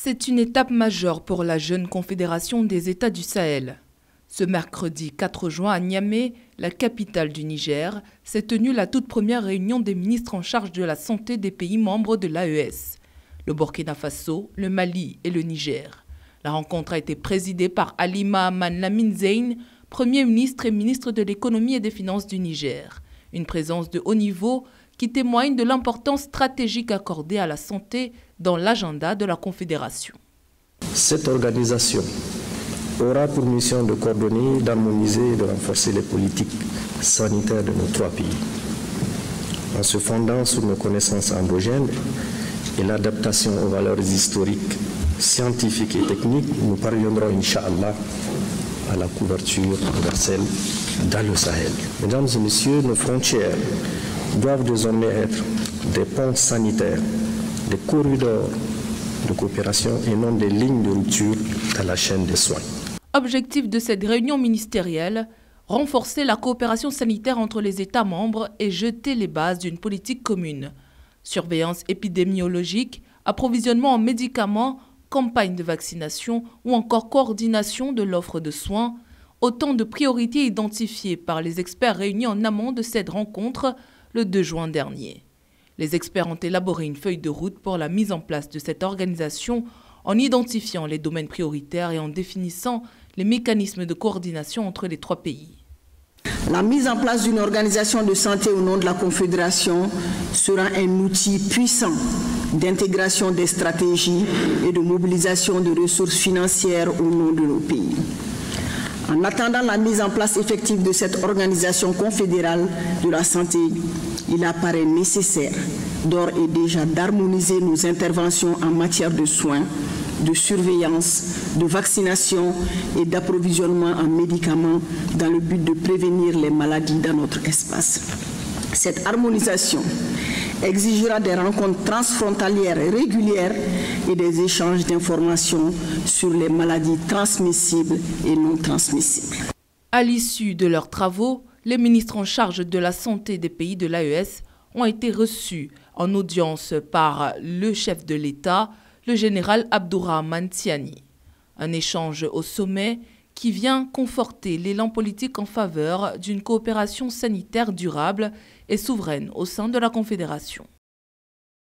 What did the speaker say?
C'est une étape majeure pour la jeune Confédération des États du Sahel. Ce mercredi 4 juin à Niamey, la capitale du Niger, s'est tenue la toute première réunion des ministres en charge de la santé des pays membres de l'AES, le Burkina Faso, le Mali et le Niger. La rencontre a été présidée par Ali Mahaman Lamine Zein, Premier ministre et ministre de l'économie et des finances du Niger. Une présence de haut niveau qui témoigne de l'importance stratégique accordée à la santé dans l'agenda de la Confédération. Cette organisation aura pour mission de coordonner, d'harmoniser et de renforcer les politiques sanitaires de nos trois pays. En se fondant sur nos connaissances endogènes et l'adaptation aux valeurs historiques, scientifiques et techniques, nous parviendrons, Inch'Allah, à la couverture universelle dans le Sahel. Mesdames et messieurs, nos frontières doivent désormais être des ponts sanitaires, des corridors de coopération et non des lignes de rupture dans la chaîne des soins. Objectif de cette réunion ministérielle, renforcer la coopération sanitaire entre les États membres et jeter les bases d'une politique commune. Surveillance épidémiologique, approvisionnement en médicaments, campagne de vaccination ou encore coordination de l'offre de soins, autant de priorités identifiées par les experts réunis en amont de cette rencontre le 2 juin dernier. Les experts ont élaboré une feuille de route pour la mise en place de cette organisation en identifiant les domaines prioritaires et en définissant les mécanismes de coordination entre les trois pays. La mise en place d'une organisation de santé au nom de la Confédération sera un outil puissant d'intégration des stratégies et de mobilisation de ressources financières au nom de nos pays. En attendant la mise en place effective de cette organisation confédérale de la santé, il apparaît nécessaire d'ores et déjà d'harmoniser nos interventions en matière de soins, de surveillance, de vaccination et d'approvisionnement en médicaments dans le but de prévenir les maladies dans notre espace. Cette harmonisation exigera des rencontres transfrontalières régulières et des échanges d'informations sur les maladies transmissibles et non transmissibles. À l'issue de leurs travaux, les ministres en charge de la santé des pays de l'AES ont été reçus en audience par le chef de l'État, le général Abdourahmane Tiani. Un échange au sommet qui vient conforter l'élan politique en faveur d'une coopération sanitaire durable et souveraine au sein de la Confédération.